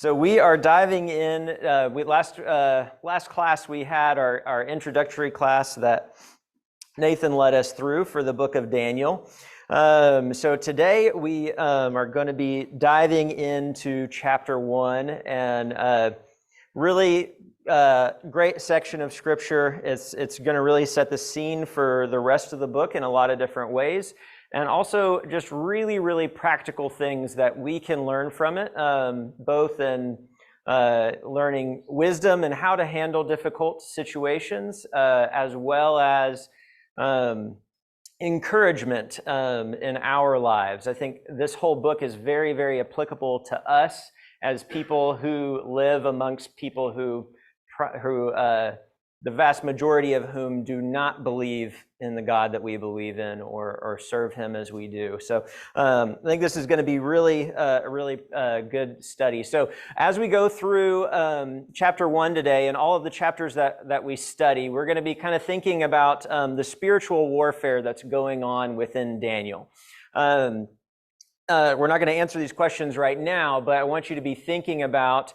So we are diving in. Last class we had our introductory class that Nathan led us through for the book of Daniel. So today we are going to be diving into chapter 1, and really great section of scripture. It's going to really set the scene for the rest of the book in a lot of different ways. And also just really, really practical things that we can learn from it, both in learning wisdom and how to handle difficult situations, as well as encouragement in our lives. I think this whole book is very, very applicable to us as people who live amongst people who the vast majority of whom do not believe in the God that we believe in or serve him as we do. So I think this is going to be really a good study. So as we go through chapter 1 today and all of the chapters that we study, we're going to be kind of thinking about the spiritual warfare that's going on within Daniel. We're not going to answer these questions right now, but I want you to be thinking about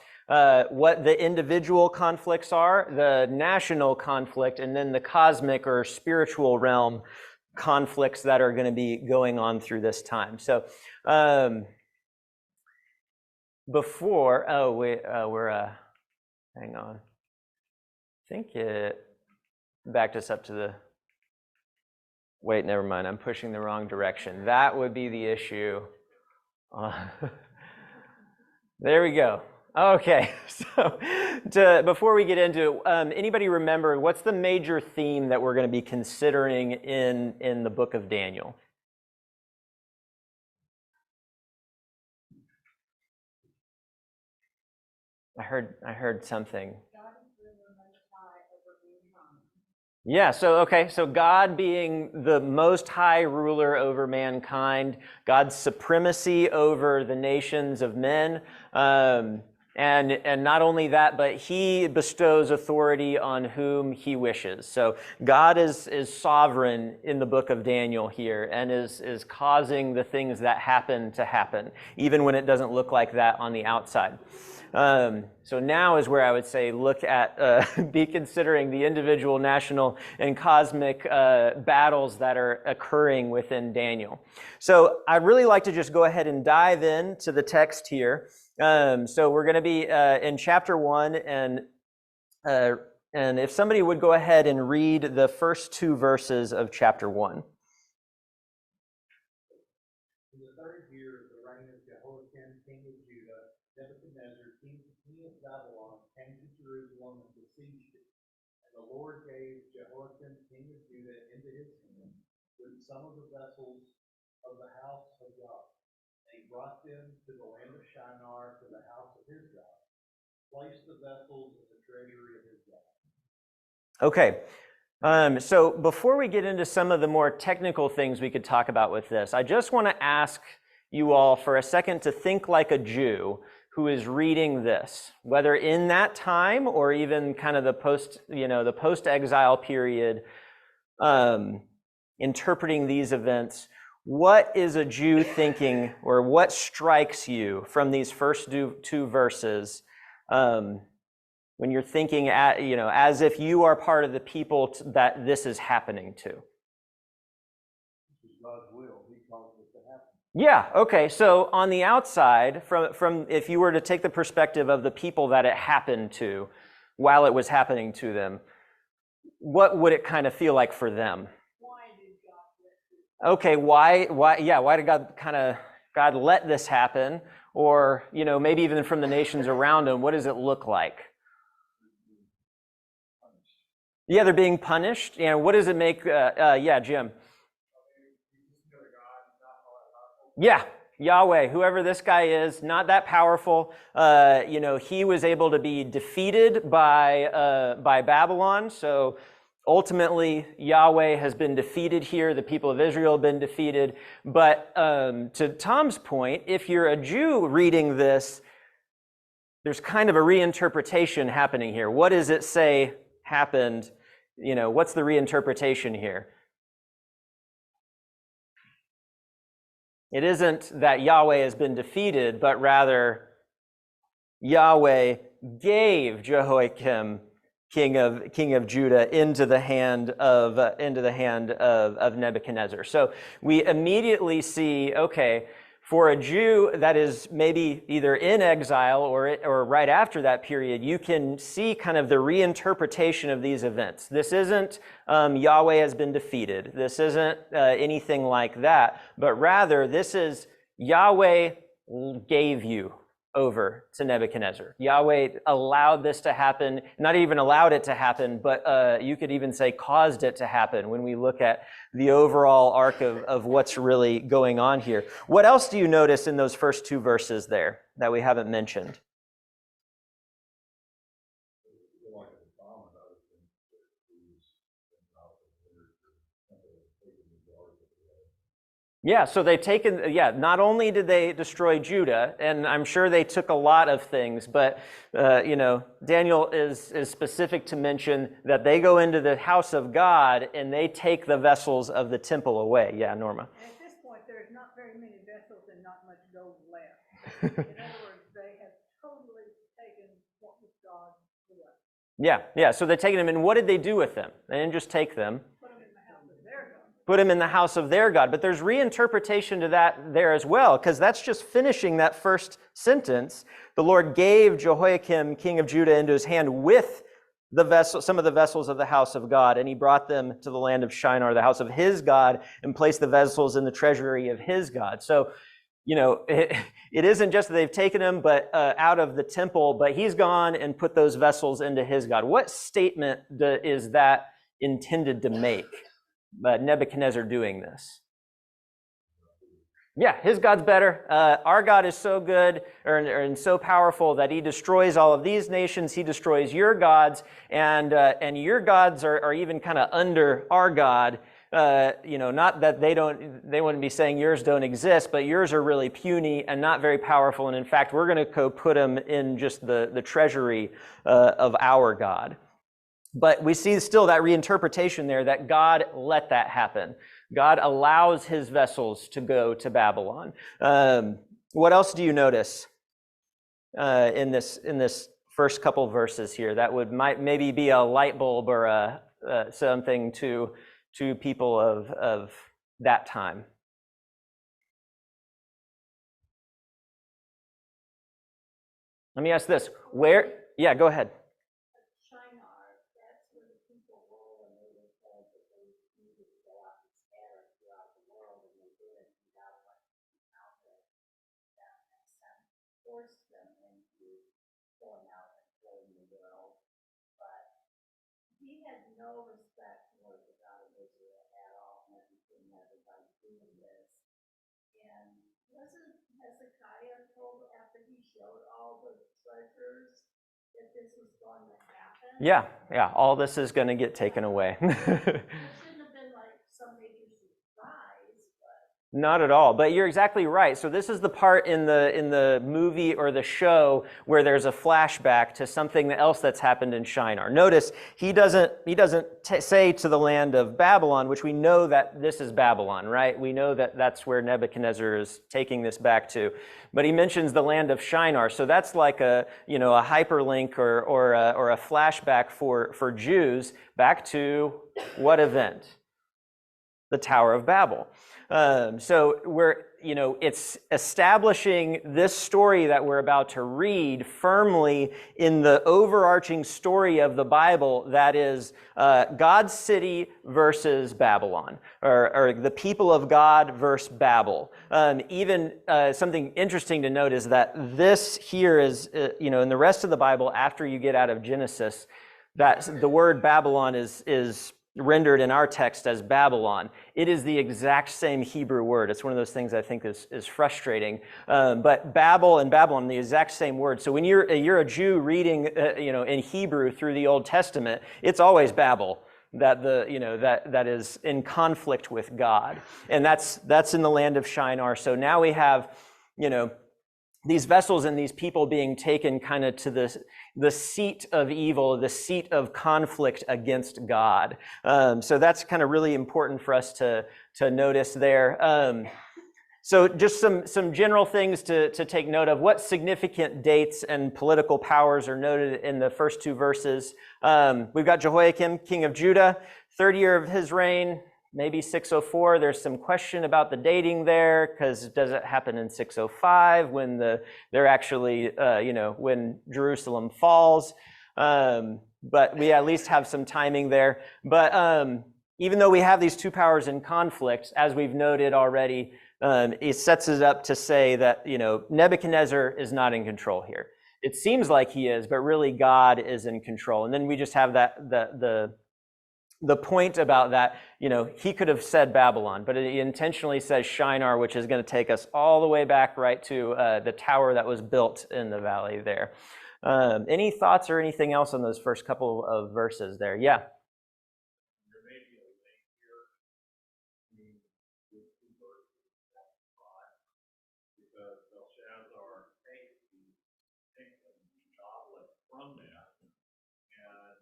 what the individual conflicts are, the national conflict, and then the cosmic or spiritual realm conflicts that are going to be going on through this time. So hang on. I think it backed us up to the, wait, never mind. I'm pushing the wrong direction. That would be the issue. There we go. Okay, so before we get into it, anybody remember what's the major theme that we're going to be considering in the book of Daniel? I heard something. Yeah, so God being the most high ruler over mankind, God's supremacy over the nations of men, and not only that, but he bestows authority on whom he wishes. So God is sovereign in the book of Daniel here and is causing the things that happen to happen, even when it doesn't look like that on the outside. So now is where I would say look at, be considering the individual, national, and cosmic battles that are occurring within Daniel. So I'd really like to just go ahead and dive into the text here. So we're going to be in chapter 1, and if somebody would go ahead and read the first 2 verses of chapter 1. In the 3rd year of the reign of Jehoiakim, king of Judah, Nebuchadnezzar, king of Babylon, came to Jerusalem and besieged it. And the Lord gave Jehoiakim, king of Judah, into his hand with some of the vessels of the house of God. And he brought them to the land of Shinar, to the house of his God, placed the vessels in the treasury of his God. Okay. So before we get into some of the more technical things we could talk about with this, I just want to ask you all for a second to think like a Jew who is reading this, whether in that time or even kind of the post-exile period, interpreting these events. What is a Jew thinking, or what strikes you from these first 2 verses when you're thinking as if you are part of the people that this is happening to? This is God's will. He caused it to happen. Yeah, okay. So on the outside, from if you were to take the perspective of the people that it happened to while it was happening to them, what would it kind of feel like for them? Okay, why did God let this happen? Or, maybe even from the nations around them, what does it look like? Yeah, they're being punished. What does it make? Jim. Yeah, Yahweh, whoever this guy is, not that powerful. He was able to be defeated by Babylon. So ultimately, Yahweh has been defeated here. The people of Israel have been defeated. But to Tom's point, if you're a Jew reading this, there's kind of a reinterpretation happening here. What does it say happened? What's the reinterpretation here? It isn't that Yahweh has been defeated, but rather Yahweh gave Jehoiakim, king of Judah, into the hand of Nebuchadnezzar. So we immediately see, okay, for a Jew that is maybe either in exile or right after that period, you can see kind of the reinterpretation of these events. This isn't Yahweh has been defeated. This isn't anything like that, but rather this is Yahweh gave you over to Nebuchadnezzar. Yahweh allowed this to happen, not even allowed it to happen, but you could even say caused it to happen when we look at the overall arc of what's really going on here. What else do you notice in those first two verses there that we haven't mentioned? Yeah, so they've taken, not only did they destroy Judah, and I'm sure they took a lot of things, but, Daniel is specific to mention that they go into the house of God and they take the vessels of the temple away. Yeah, Norma. And at this point, there's not very many vessels and not much gold left. In other words, they have totally taken what was God's away. Yeah, so they've taken them, and what did they do with them? They didn't just take them. Put them in the Put house of their God. him in the house of their God. But there's reinterpretation to that there as well, because that's just finishing that first sentence. The Lord gave Jehoiakim, king of Judah, into his hand with some of the vessels of the house of God, and he brought them to the land of Shinar, the house of his God, and placed the vessels in the treasury of his God. So, it isn't just that they've taken them but out of the temple, but he's gone and put those vessels into his God. What statement is that intended to make? Nebuchadnezzar doing this? Yeah, his God's better. Our God is so good and so powerful that he destroys all of these nations. He destroys your gods, and your gods are even kind of under our God. Not that they wouldn't be saying yours don't exist, but yours are really puny and not very powerful. And in fact, we're going to go put them in just the treasury of our God. But we see still that reinterpretation there that God let that happen. God allows his vessels to go to Babylon. What else do you notice in this first couple verses here that might maybe be a light bulb or something to people of that time? Let me ask this. Yeah, go ahead. Forced them into going out and filling the world, but he had no respect for the God of Israel at all, and everything everybody doing this. And wasn't Hezekiah told after he showed all the treasures that this was going to happen? Yeah, all this is going to get taken away. It shouldn't have been like some major surprise, but not at all, but you're exactly right. So this is the part in the movie or the show where there's a flashback to something else that's happened in Shinar. Notice he doesn't say to the land of Babylon, which we know that this is Babylon, right? We know that that's where Nebuchadnezzar is taking this back to. But he mentions the land of Shinar, so that's like a hyperlink or a flashback for Jews back to what event? The Tower of Babel. So it's establishing this story that we're about to read firmly in the overarching story of the Bible, that is God's city versus Babylon, or the people of God versus Babel. Something interesting to note is that this here is, in the rest of the Bible, after you get out of Genesis, that the word Babylon is rendered in our text as Babylon. It is the exact same Hebrew word. It's one of those things I think is frustrating. But Babel and Babylon, the exact same word. So when you're a Jew reading, in Hebrew through the Old Testament, it's always Babel that is in conflict with God, and that's in the land of Shinar. So now we have, these vessels and these people being taken kind of to the seat of evil, the seat of conflict against God. So that's kind of really important for us to notice there. So just some general things to take note of. What significant dates and political powers are noted in the first two verses? We've got Jehoiakim, king of Judah, third year of his reign, maybe 604. There's some question about the dating there, because does it happen in 605 when they're actually, when Jerusalem falls? But we at least have some timing there. But even though we have these two powers in conflict, as we've noted already, it sets it up to say that, Nebuchadnezzar is not in control here. It seems like he is, but really God is in control. And then we just have the point about that, he could have said Babylon, but he intentionally says Shinar, which is going to take us all the way back right to the tower that was built in the valley there. Any thoughts or anything else on those first couple of verses there? Yeah. From that, and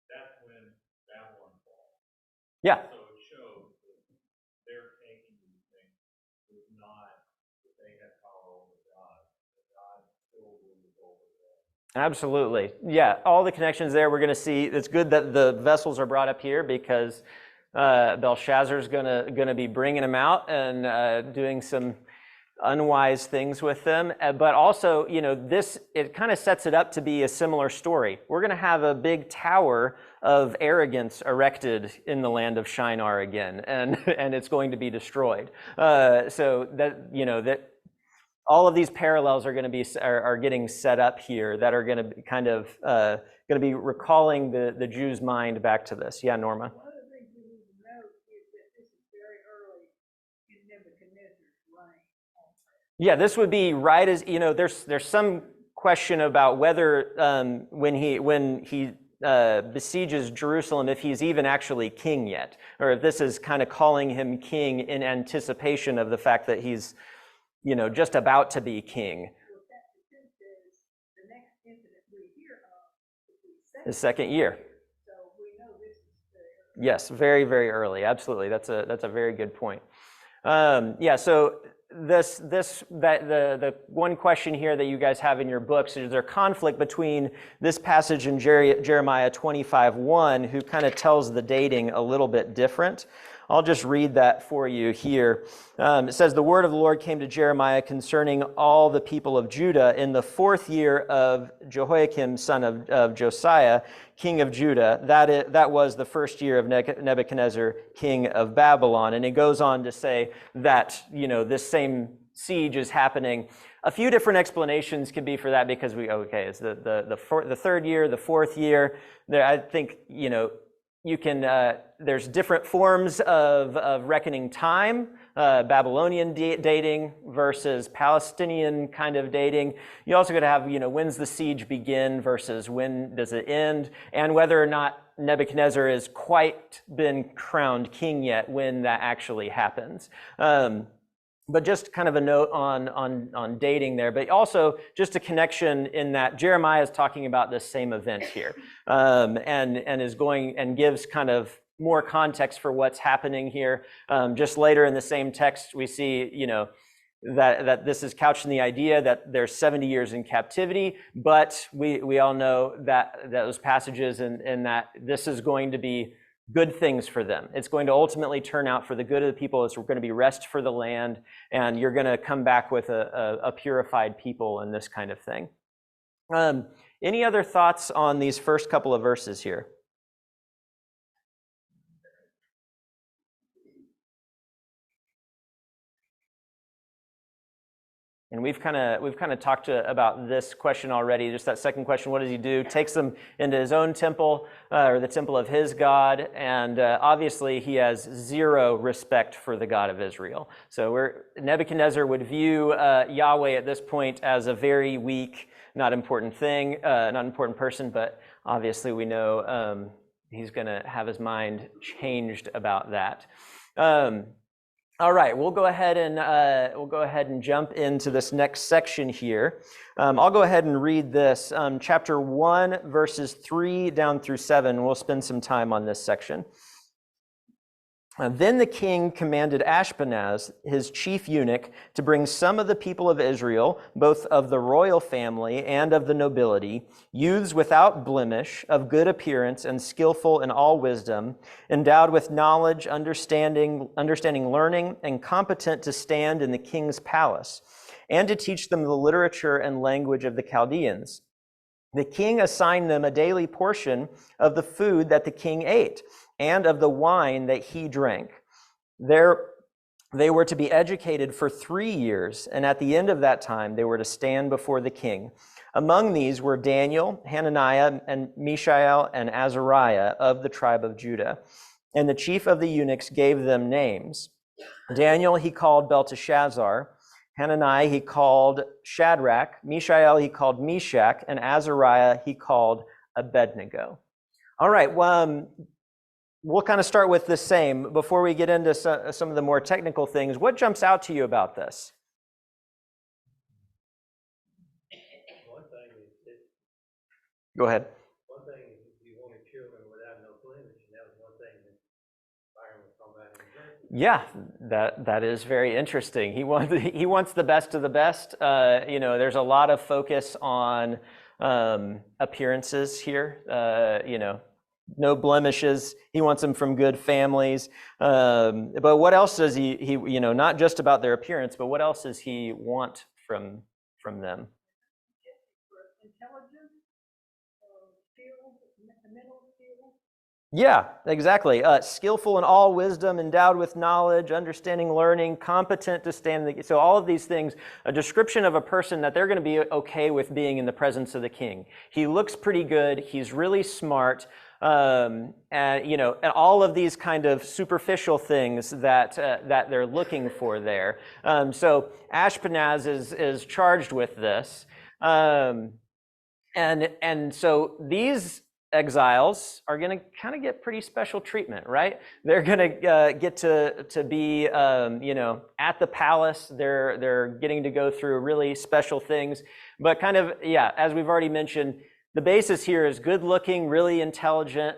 that's when Babylon falls. Yeah. So it shows that their taking these things was not that they had power over God, but God still ruled over them. Absolutely. Yeah, all the connections there we're going to see. It's good that the vessels are brought up here, because Belshazzar's going to be bringing them out and doing some unwise things with them. But also, it kind of sets it up to be a similar story. We're going to have a big tower of arrogance erected in the land of Shinar again, and it's going to be destroyed. So that all of these parallels are going to be are getting set up here that are going to be kind of going to be recalling the Jews' mind back to this. Yeah, Norma. One of the things we need to note is that this is very early in Nebuchadnezzar's reign. Yeah, this would be right as, there's some question about whether when he besieges Jerusalem, if he's even actually king yet, or if this is kind of calling him king in anticipation of the fact that he's, just about to be king. Well, the next incident we hear of The second year. So we know this is very early. Yes, very, very early. Absolutely. That's a very good point. So the one question here that you guys have in your books is there conflict between this passage in Jeremiah 25:1, who kind of tells the dating a little bit different. I'll just read that for you here. It says, "The word of the Lord came to Jeremiah concerning all the people of Judah in the 4th year of Jehoiakim, son of Josiah, king of Judah. That was the 1st year of Nebuchadnezzar, king of Babylon." And it goes on to say that, this same siege is happening. A few different explanations could be for that, because it's the 3rd year, the 4th year. There, I think, you can, there's different forms of reckoning time, Babylonian dating versus Palestinian kind of dating. You also got to have, when's the siege begin versus when does it end, and whether or not Nebuchadnezzar has quite been crowned king yet when that actually happens. But just kind of a note on dating there, but also just a connection in that Jeremiah is talking about this same event here, and is going and gives kind of more context for what's happening here. Just later in the same text, we see, that this is couched in the idea that there's 70 years in captivity, but we all know that those passages and that this is going to be good things for them. It's going to ultimately turn out for the good of the people. It's going to be rest for the land, and you're going to come back with a purified people and this kind of thing. Any other thoughts on these first couple of verses here? And we've kind of talked about this question already. Just that second question: what does he do? Takes them into his own temple, or the temple of his God, and obviously he has zero respect for the God of Israel. So Nebuchadnezzar would view Yahweh at this point as a very weak, not important thing, not important person. But obviously we know he's going to have his mind changed about that. All right, we'll go ahead and jump into this next section here. I'll go ahead and read this, chapter 1, verses 3 down through 7. We'll spend some time on this section. Then the king commanded Ashpenaz, his chief eunuch, to bring some of the people of Israel, both of the royal family and of the nobility, youths without blemish, of good appearance and skillful in all wisdom, endowed with knowledge, understanding learning, and competent to stand in the king's palace, and to teach them the literature and language of the Chaldeans. The king assigned them a daily portion of the food that the king ate, and of the wine that he drank. They were to be educated for 3 years, and at the end of that time they were to stand before the king. Among these were Daniel, Hananiah, and Mishael, and Azariah of the tribe of Judah. And the chief of the eunuchs gave them names. Daniel he called Belteshazzar, Hananiah he called Shadrach, Mishael he called Meshach, and Azariah he called Abednego. All right, we'll kind of start with the same. Before we get into some of the more technical things, what jumps out to you about this? One thing is, Go ahead. one thing is you wanted children without no blemish, and that was one thing that Byron was talking about in the Yeah, that is very interesting. He wants the best of the best. There's a lot of focus on appearances here. No blemishes. He wants them from good families. But what else does he not just about their appearance, but what else does he want from them? Intelligence, skills, mental skills. Yeah, exactly. Skillful in all wisdom, endowed with knowledge, understanding learning, competent to stand. So all of these things, a description of a person that they're going to be okay with being in the presence of the king. He looks pretty good. He's really smart. And all of these kind of superficial things that they're looking for there. So Ashpenaz is charged with this, and so these exiles are going to kind of get pretty special treatment, right? They're going to get to be at the palace. They're getting to go through really special things, but kind of as we've already mentioned. The basis here is good looking, really intelligent,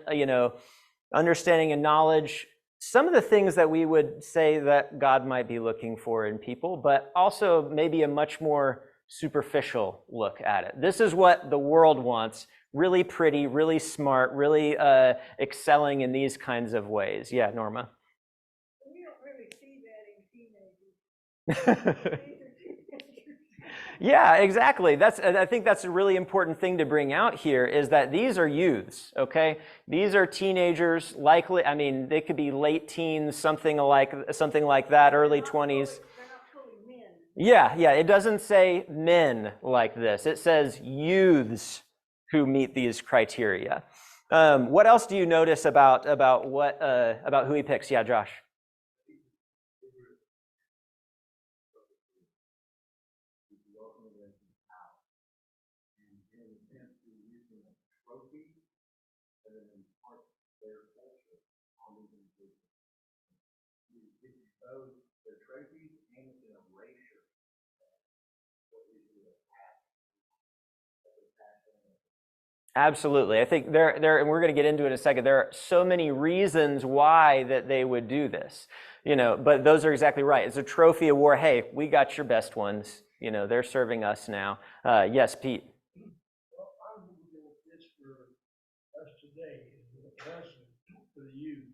understanding and knowledge. Some of the things that we would say that God might be looking for in people, but also maybe a much more superficial look at it. This is what the world wants. Really pretty, really smart, really excelling in these kinds of ways. Yeah, Norma. We don't really see that in teenagers. Yeah, exactly. I think that's a really important thing to bring out here is that these are youths, okay? These are teenagers, likely, they could be late teens, something like that, early 20s. They're not fully men. Yeah, it doesn't say men like this. It says youths who meet these criteria. What else do you notice about who he picks? Yeah, Josh. Their trophies and it's an erasure. Absolutely. I think there, and we're going to get into it in a second. There are so many reasons why that they would do this, but those are exactly right. It's a trophy of war. Hey, we got your best ones. They're serving us now. Yes, Pete. Well, I'm looking at this for us today, as a lesson for the youth.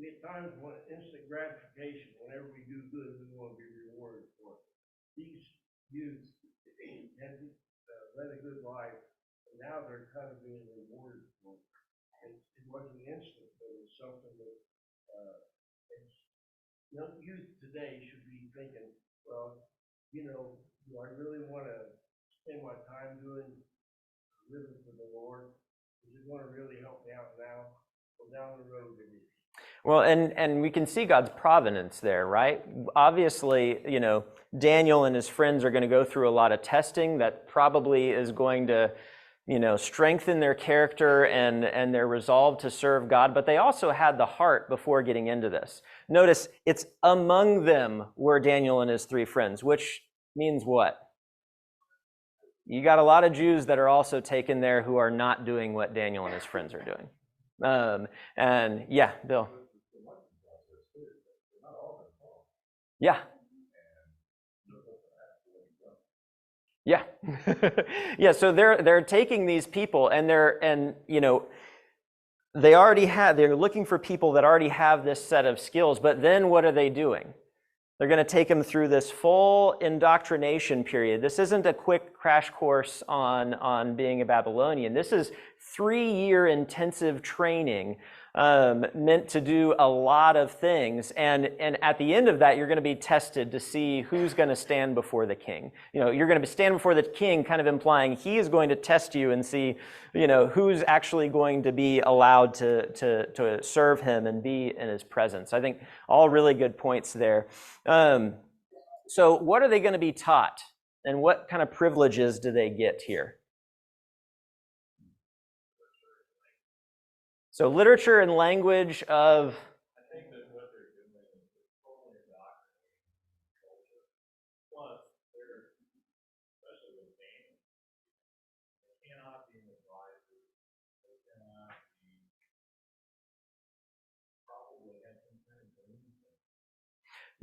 We at times want instant gratification. Whenever we do good, we want to be rewarded for it. These youth had led a good life, and now they're kind of being rewarded for it. It wasn't instant, but it was something that young youth today should be thinking, well, do I really want to spend my time living for the Lord? Is it going to really help me out now or down the road? Well, and we can see God's providence there, right? Obviously, Daniel and his friends are going to go through a lot of testing that probably is going to, strengthen their character and their resolve to serve God. But they also had the heart before getting into this. Notice it's among them were Daniel and his 3 friends, which means what? You got a lot of Jews that are also taken there who are not doing what Daniel and his friends are doing. And yeah, Bill. Yeah. Yeah. Yeah, so they're taking these people and they're looking for people that already have this set of skills, but then what are they doing? They're going to take them through this full indoctrination period. This isn't a quick crash course on being a Babylonian. This is 3-year intensive training meant to do a lot of things. And at the end of that, you're going to be tested to see who's going to stand before the king. You're going to stand before the king, kind of implying he is going to test you and see, who's actually going to be allowed to serve him and be in his presence. I think all really good points there. So what are they going to be taught? And what kind of privileges do they get here? So literature and language of... I think that what they're doing is totally indoctrinating culture. Plus, they're, especially with families, they cannot be advisors. They cannot be probably have some kind of dreams.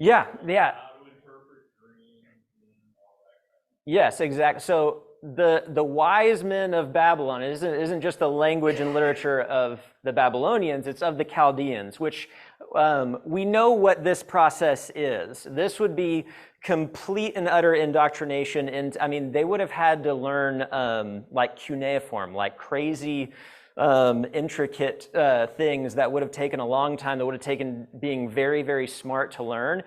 Yeah. How to interpret dreams and all that kind of stuff. Yes, exactly. So the wise men of Babylon isn't just the language and literature of the Babylonians, it's of the Chaldeans, which we know what this process is. This would be complete and utter indoctrination. And I mean, they would have had to learn like cuneiform, like crazy, intricate things that would have taken a long time, that would have taken being very, very smart to learn.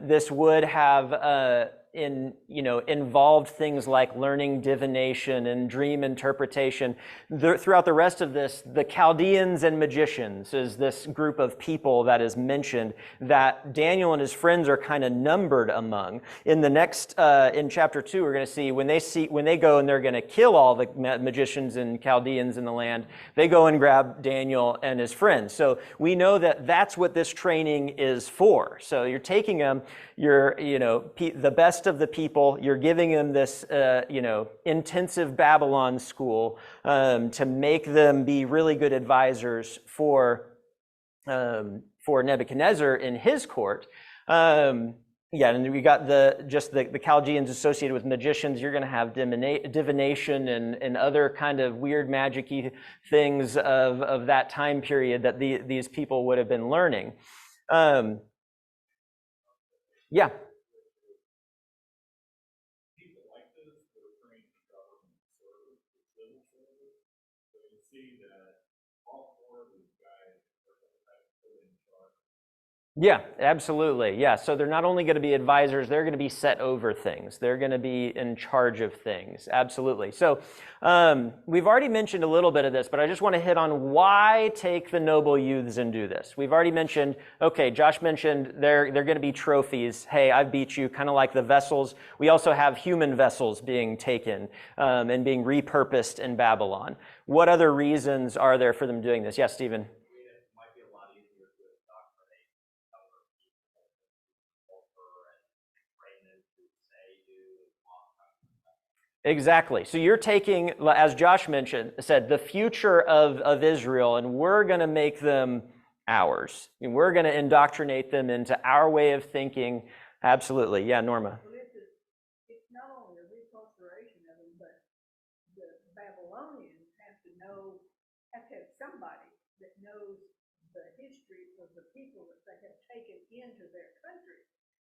This would have involved things like learning divination and dream interpretation. Throughout the rest of this, the Chaldeans and magicians is this group of people that is mentioned that Daniel and his friends are kind of numbered among. In the next, in chapter 2, we're going to see when they go and they're going to kill all the magicians and Chaldeans in the land, they go and grab Daniel and his friends. So we know that that's what this training is for. So you're taking them, the best of the people, you're giving them this, intensive Babylon school to make them be really good advisors for Nebuchadnezzar in his court. And we got the Chaldeans associated with magicians. You're going to have divination and other kind of weird magic-y things of that time period that these people would have been learning. Yeah. People like this that are trained in government service, civil service, so you see that all 4 of these guys are going to have to put in charge. Yeah, absolutely. Yeah, so they're not only going to be advisors, they're going to be set over things. They're going to be in charge of things. Absolutely. So we've already mentioned a little bit of this, but I just want to hit on why take the noble youths and do this. We've already mentioned, okay, Josh mentioned they're going to be trophies. Hey, I beat you, kind of like the vessels. We also have human vessels being taken and being repurposed in Babylon. What other reasons are there for them doing this? Yes, Stephen. Exactly. So you're taking, as Josh said, the future of Israel, and we're going to make them ours. And we're going to indoctrinate them into our way of thinking. Absolutely. Yeah, Norma. Well, it's not only a reculturation of them, but the Babylonians have to have somebody that knows the history of the people that they have taken into their country.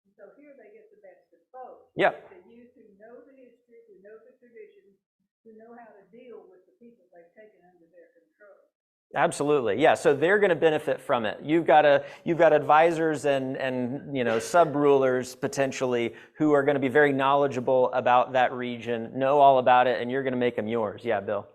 And so here they get the best of both. Yeah. The youth who know the history, who know the traditions, who know how to deal with the people they've taken under their control. Absolutely. Yeah. So they're going to benefit from it. You've got advisors and sub-rulers potentially who are going to be very knowledgeable about that region, know all about it, and you're going to make them yours. Yeah, Bill.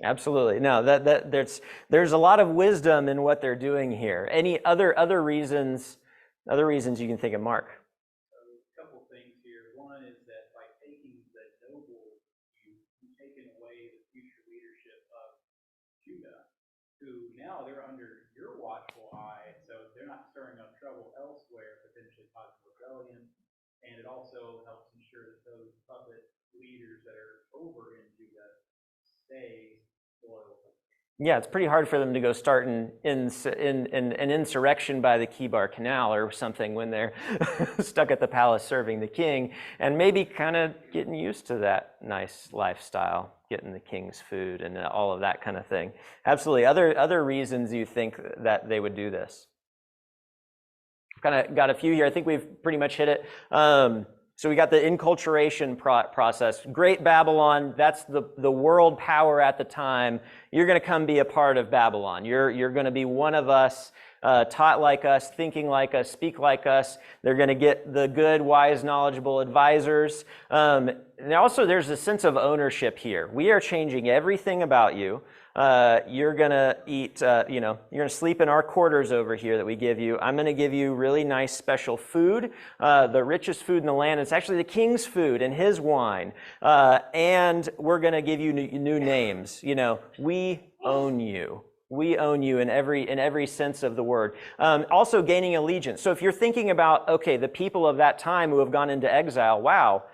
Absolutely. No, there's a lot of wisdom in what they're doing here. Any other reasons Other reasons you can think of, Mark. So a couple things here. One is that by taking the noble, you've taken away the future leadership of Judah, who now they're under your watchful eye, so they're not stirring up trouble elsewhere, potentially causing rebellion. And it also helps ensure that those puppet leaders that are over in Judah stay loyal. Yeah, it's pretty hard for them to go start an insurrection by the Kibar Canal or something when they're stuck at the palace serving the king, and maybe kind of getting used to that nice lifestyle, getting the king's food and all of that kind of thing. Absolutely. Other reasons you think that they would do this? Kind of got a few here. I think we've pretty much hit it. So we got the enculturation process. Great Babylon, that's the world power at the time. You're going to come be a part of Babylon. You're going to be one of us, taught like us, thinking like us, speak like us. They're going to get the good, wise, knowledgeable advisors. And also there's a sense of ownership here. We are changing everything about you. You're going to eat, you're going to sleep in our quarters over here that we give you. I'm going to give you really nice special food, the richest food in the land. It's actually the king's food and his wine. And we're going to give you new names. We own you. We own you in every sense of the word. Also gaining allegiance. So if you're thinking about, okay, the people of that time who have gone into exile, wow,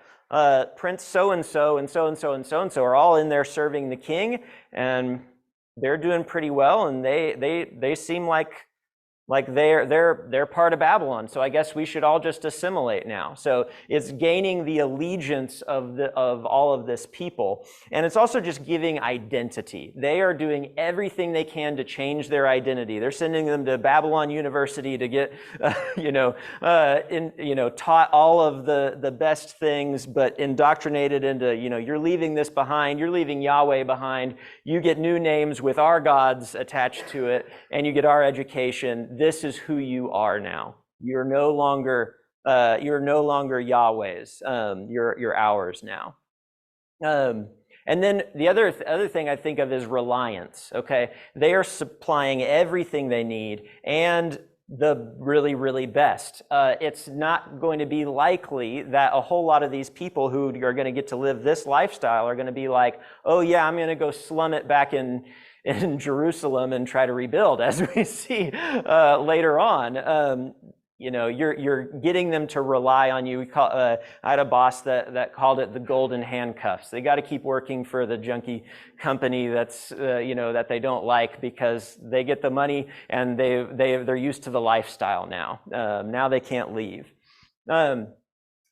Prince so-and-so and so-and-so and so-and-so are all in there serving the king, and they're doing pretty well, and they seem like they're part of Babylon. So I guess we should all just assimilate now. So it's gaining the allegiance of all of this people, and it's also just giving identity. They are doing everything they can to change their identity. They're sending them to Babylon University to get, taught all of the best things, but indoctrinated into, you're leaving this behind. You're leaving Yahweh behind. You get new names with our gods attached to it, and you get our education. This is who you are now. You're no longer Yahweh's. You're ours now. And then the other thing I think of is reliance. Okay, they are supplying everything they need and the really, really best. It's not going to be likely that a whole lot of these people who are going to get to live this lifestyle are going to be like, oh yeah, I'm going to go slum it back in Jerusalem and try to rebuild, as we see later on. You're getting them to rely on you. I had a boss that called it the golden handcuffs. They got to keep working for the junkie company that they don't like because they get the money and they're used to the lifestyle now. Now they can't leave.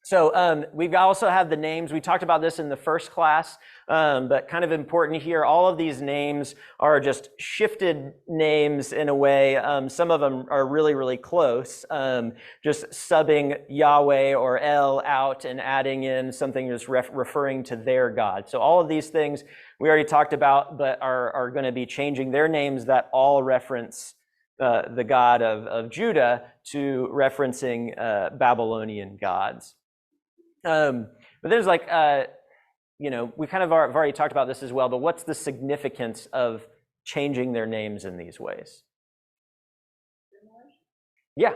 So we've also have the names. We talked about this in the first class, but kind of important here. All of these names are just shifted names in a way. Some of them are really, really close, just subbing Yahweh or El out and adding in something just referring to their God. So all of these things we already talked about, but are going to be changing their names that all reference the God of Judah to referencing Babylonian gods. But there's we kind of have already talked about this as well, but what's the significance of changing their names in these ways? Yeah.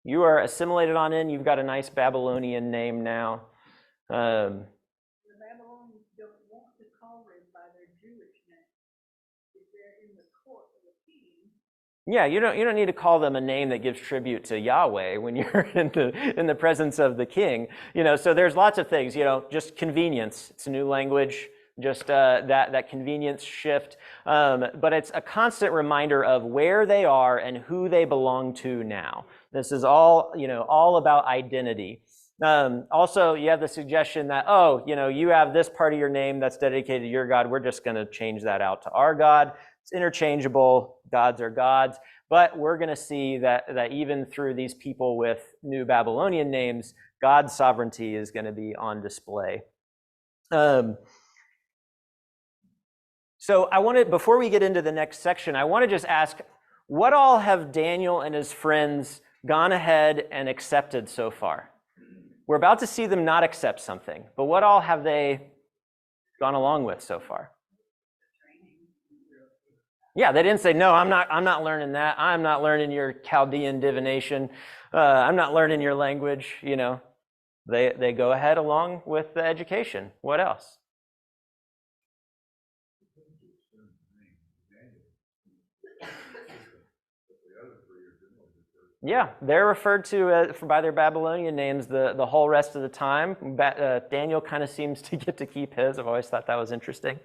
You are assimilated on in. You've got a nice Babylonian name now. The Babylonians don't want to call them by their Jewish name. If they're in the court of the king. Yeah, you don't need to call them a name that gives tribute to Yahweh when you're in the presence of the king. So there's lots of things. Just convenience. It's a new language. Just that convenience shift. But it's a constant reminder of where they are and who they belong to now. This is all about identity. Also, you have the suggestion that, you have this part of your name that's dedicated to your God. We're just going to change that out to our God. It's interchangeable. Gods are gods. But we're going to see that even through these people with new Babylonian names, God's sovereignty is going to be on display. So before we get into the next section, I want to just ask, what all have Daniel and his friends gone ahead and accepted so far? We're about to see them not accept something, but what all have they gone along with so far? Yeah, they didn't say, no, I'm not learning that. I'm not learning your Chaldean divination. I'm not learning your language, you know. They go ahead along with the education. What else? Yeah, they're referred to by their Babylonian names the whole rest of the time. Daniel kind of seems to get to keep his. I've always thought that was interesting.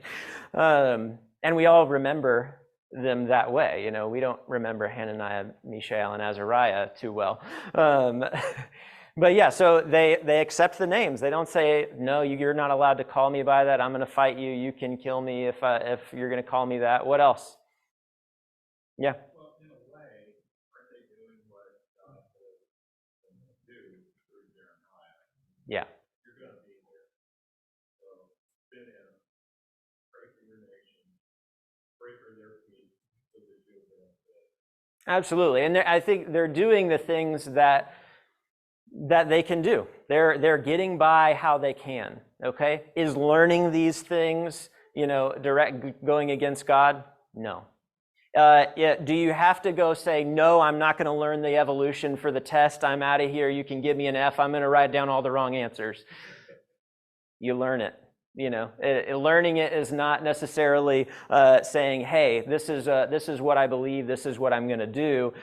And we all remember them that way. You know, we don't remember Hananiah, Mishael, and Azariah too well. But yeah, so they accept the names. They don't say, no, you're not allowed to call me by that. I'm going to fight you. You can kill me if you're going to call me that. What else? Yeah. Well, in a way, aren't they doing what God told them to do through Jeremiah? Yeah. You're going to be there. So fit in, pray for your nation, pray for their feet, so that you'll benefit. Absolutely, and I think they're doing the things that they can do. They're getting by how they can. Okay, is learning these things, you know, going against God? No. Do you have to go say, no, I'm not going to learn the evolution for the test. I'm out of here. You can give me an F. I'm going to write down all the wrong answers. You learn it. You know, learning it is not necessarily saying, hey, this is what I believe. This is what I'm going to do.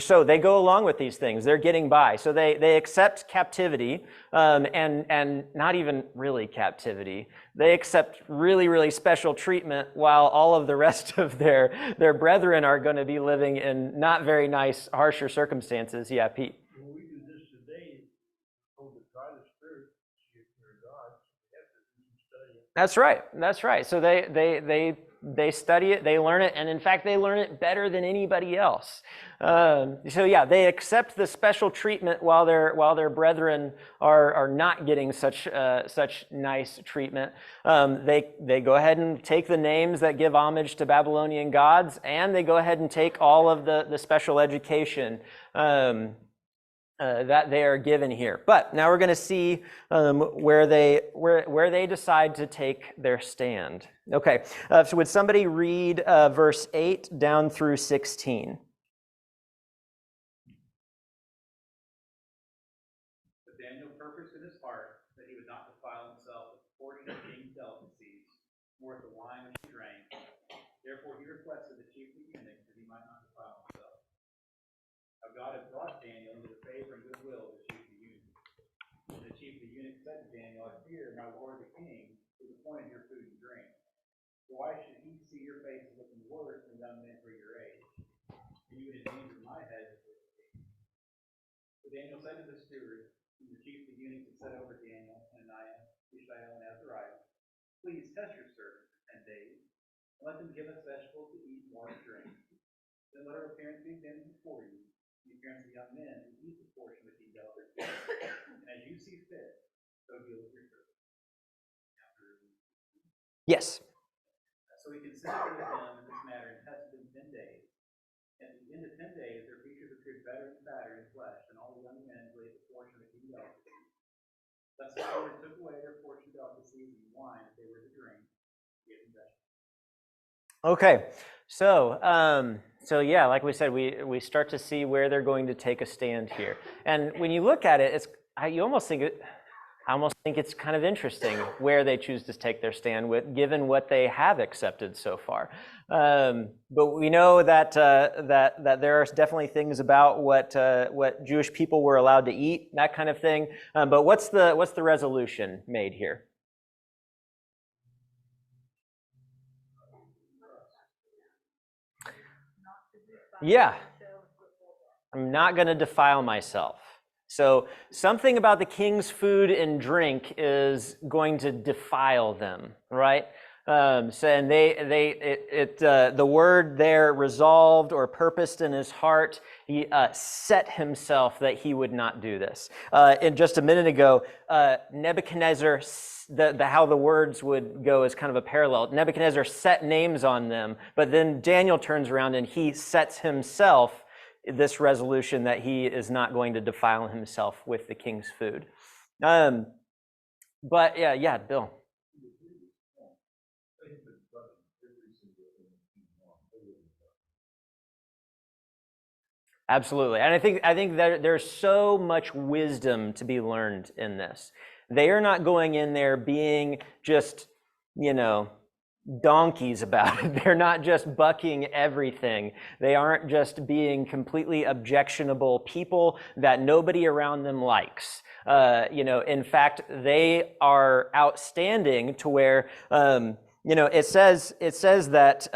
So they go along with these things. They're getting by. So they accept captivity, and not even really captivity. They accept really, really special treatment while all of the rest of their brethren are going to be living in not very nice, harsher circumstances. Yeah, Pete. When we do this today, told that God is spirit, you're God, you have to do some studying. That's right. That's right. So they study it, they learn it, and in fact, they learn it better than anybody else. So yeah, they accept the special treatment while their brethren are not getting such nice treatment. They go ahead and take the names that give homage to Babylonian gods, and they go ahead and take all of the special education that they are given here. But now we're going to see where they decide to take their stand. Okay, so would somebody read verse 8 down through 16? But Daniel purposed in his heart that he would not defile himself with the portion of the king's delicacies, nor with the wine which he drank. Therefore he requested the chief of the eunuchs that he might not defile himself. Now God had brought Daniel into the favor and goodwill of the chief of the eunuchs. And the chief of the eunuchs said to Daniel, I fear my lord the king is appointed your food and drink. For why should he see your faces looking worse than young men for your age? And you would endanger my head before the king. So Daniel said to the steward, and the chief of the eunuchs had said over Daniel, Hananiah, Mishael, and Azariah, please test your servants for 10 days, and let them give us vegetables to eat and water to drink. Then let our appearance be examined before you, the appearance of young men who eat the portion which he dealt with. And as you see fit, so deal with your servants. Yes. So he considered with them in this matter and tested them 10 days. At the end of 10 days, their features appeared better and fatter in flesh than all the young men who ate the portion of the king delicacies. Thus the steward took away their portion of delicacies and wine that they were to drink, gave them vegetables. Okay, so yeah, like we said, we start to see where they're going to take a stand here, and when you look at it, I almost think it's kind of interesting where they choose to take their stand given what they have accepted so far. But we know that there are definitely things about what Jewish people were allowed to eat, that kind of thing. But what's the resolution made here? Yeah, I'm not going to defile myself. So something about the king's food and drink is going to defile them, right? And the word there, resolved or purposed in his heart, he set himself that he would not do this. And just a minute ago, Nebuchadnezzar, how the words would go is kind of a parallel. Nebuchadnezzar set names on them, but then Daniel turns around and he sets himself this resolution that he is not going to defile himself with the king's food. But yeah, Bill. Absolutely. And I think that there's so much wisdom to be learned in this. They are not going in there being just, donkeys about it. They're not just bucking everything. They aren't just being completely objectionable people that nobody around them likes. In fact, they are outstanding to where, it says that,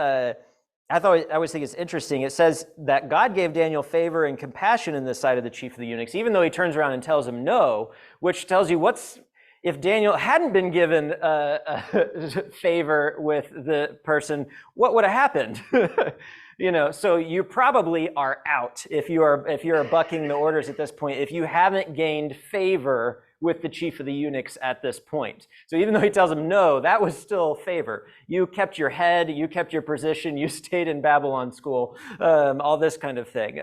I always think it's interesting. It says that God gave Daniel favor and compassion in the sight of the chief of the eunuchs, even though he turns around and tells him no, which tells you if Daniel hadn't been given favor with the person, what would have happened? So you probably are out if you are bucking the orders at this point, if you haven't gained favor with the chief of the eunuchs at this point. So even though he tells him no, that was still favor. You kept your head, you kept your position, you stayed in Babylon school, all this kind of thing.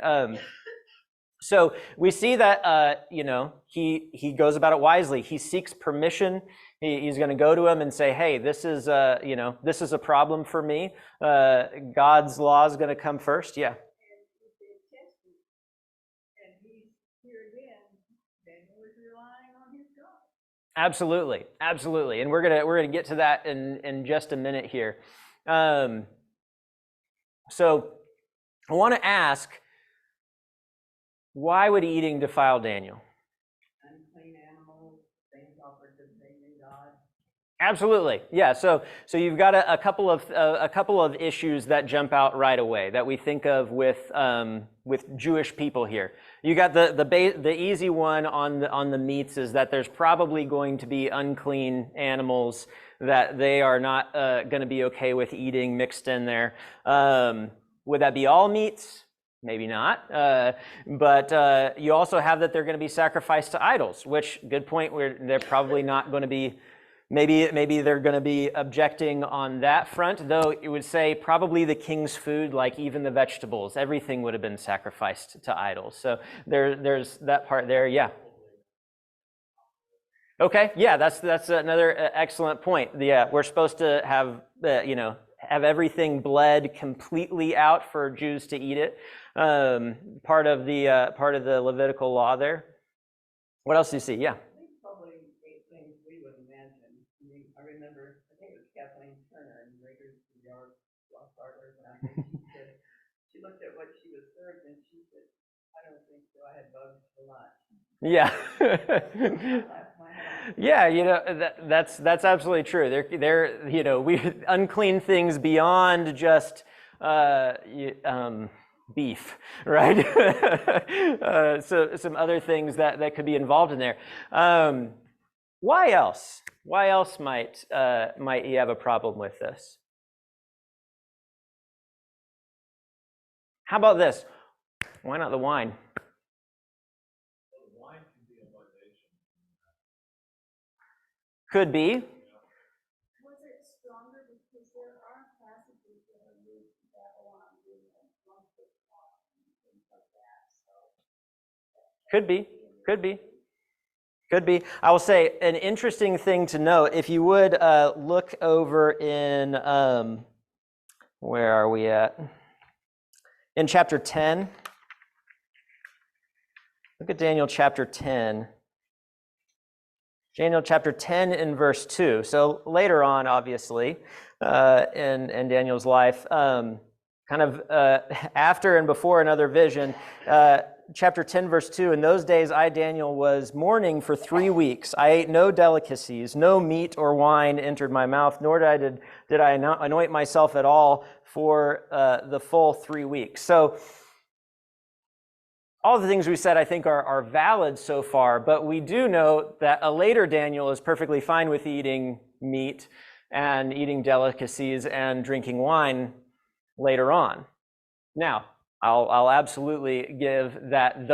So we see that, he goes about it wisely. He seeks permission. He's going to go to him and say, hey, this is a problem for me. God's law is going to come first. Yeah. And he's here again, Daniel is relying on his God. Absolutely. Absolutely. And we're going to get to that in just a minute here. So I want to ask, why would eating defile Daniel? Unclean animals, things offered to the pagan God. Absolutely, yeah. So you've got a couple of issues that jump out right away that we think of with Jewish people here. You got the easy one on the meats is that there's probably going to be unclean animals that they are not going to be okay with eating mixed in there. Would that be all meats? Maybe not, but you also have that they're going to be sacrificed to idols, which, good point, they're probably not going to be, maybe they're going to be objecting on that front, though it would say probably the king's food, like even the vegetables, everything would have been sacrificed to idols. So there's that part there, yeah. Okay, yeah, that's another excellent point. Yeah, we're supposed to have, have everything bled completely out for Jews to eat it. Part of the Levitical law there. What else do you see? Yeah. I think probably ate things we would imagine. I mean, I remember, I think it was Kathleen Turner in Raiders of the Ark, Lost Ark, and I think she looked at what she was served and she said, I don't think so. I had bugs for lunch. Yeah. Yeah, that's absolutely true. They're we unclean things beyond just beef, right? So some other things that could be involved in there. Why else? Why else might you have a problem with this? How about this? Why not the wine? Could be. Was it stronger because there are passages that are used in Babylon being drunk with wine and things like that, so. Could be. I will say an interesting thing to note, if you would look over in, where are we at? In chapter 10. Look at Daniel chapter 10. Daniel chapter 10 and verse 2. So later on, obviously, in Daniel's life, kind of after and before another vision, chapter 10, verse 2, in those days I, Daniel, was mourning for 3 weeks. I ate no delicacies, no meat or wine entered my mouth, nor did I anoint myself at all for the full 3 weeks. So all the things we said, I think, are valid so far, but we do know that a later Daniel is perfectly fine with eating meat and eating delicacies and drinking wine later on. Now, I'll absolutely give that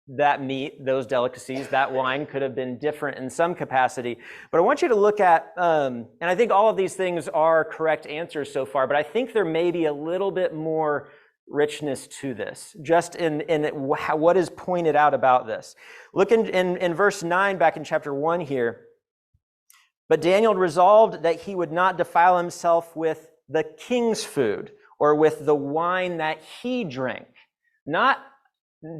that meat, those delicacies, that wine could have been different in some capacity. But I want you to look at, and I think all of these things are correct answers so far, but I think there may be a little bit more richness to this, just in what is pointed out about this. Look in verse 9 back in chapter 1 here. But Daniel resolved that he would not defile himself with the king's food or with the wine that he drank. Not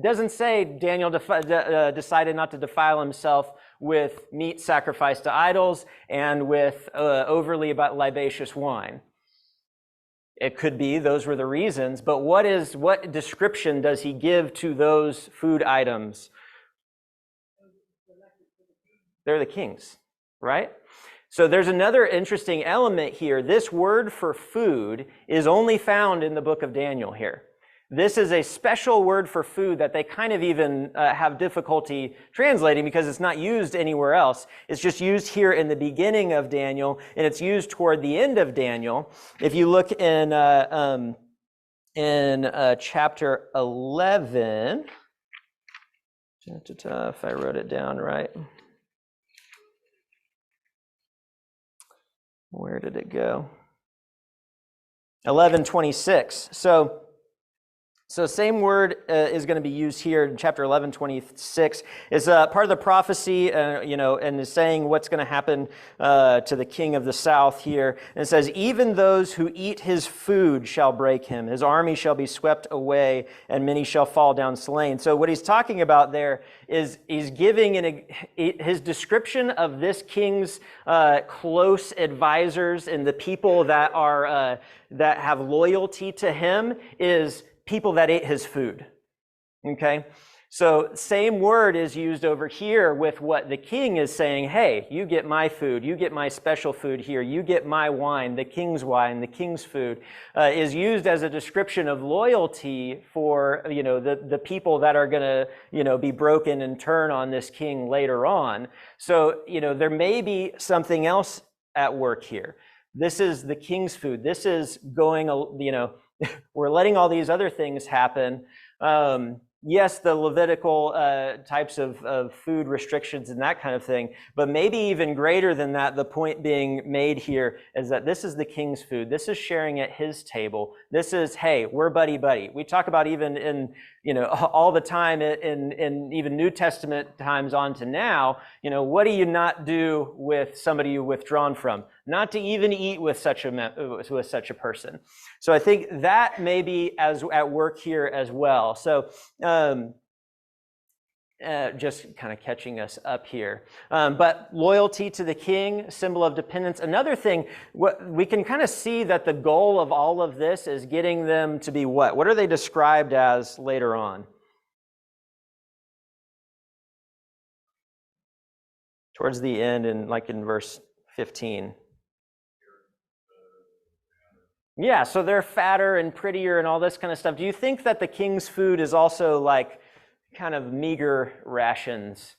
doesn't say Daniel decided not to defile himself with meat sacrificed to idols and with overly libacious wine. It could be those were the reasons, but what description does he give to those food items? They're the kings, right? So there's another interesting element here. This word for food is only found in the book of Daniel here. This is a special word for food that they kind of even have difficulty translating because it's not used anywhere else. It's just used here in the beginning of Daniel, and it's used toward the end of Daniel. If you look in chapter 11, if I wrote it down right. Where did it go? 11:26. So same word is going to be used here in chapter 11:26. Is part of the prophecy, and is saying what's going to happen to the king of the south here. And it says, even those who eat his food shall break him. His army shall be swept away, and many shall fall down slain. So what he's talking about there is he's giving his description of this king's close advisors and the people that are that have loyalty to him is people that ate his food, okay? So same word is used over here with what the king is saying, hey, you get my food, you get my special food here, you get my wine, the king's food, is used as a description of loyalty for, the people that are going to, be broken and turn on this king later on. So, there may be something else at work here. This is the king's food. This is going, we're letting all these other things happen. Yes, the Levitical types of food restrictions and that kind of thing, but maybe even greater than that, the point being made here is that this is the king's food. This is sharing at his table. This is, hey, we're buddy-buddy. We talk about even in, all the time in even New Testament times on to now, what do you not do with somebody you've withdrawn from? Not to even eat with such a person. So I think that may be at work here as well. So just kind of catching us up here. But loyalty to the king, symbol of dependence. Another thing, we can kind of see that the goal of all of this is getting them to be what? What are they described as later on? Towards the end, in verse 15. Yeah, so they're fatter and prettier and all this kind of stuff. Do you think that the king's food is also kind of meager rations?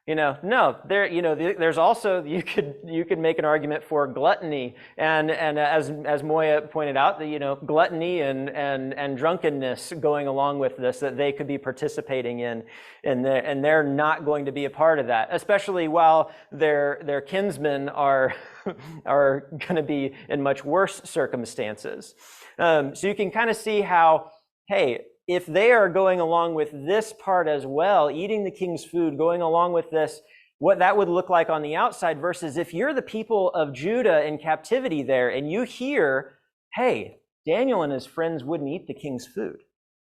No, there's also, you could make an argument for gluttony, and as Moya pointed out, gluttony and drunkenness going along with this, that they could be participating in, and they're not going to be a part of that, especially while their kinsmen are going to be in much worse circumstances. So you can kind of see how, hey, if they are going along with this part as well, eating the king's food, going along with this, what that would look like on the outside versus if you're the people of Judah in captivity there and you hear, hey, Daniel and his friends wouldn't eat the king's food.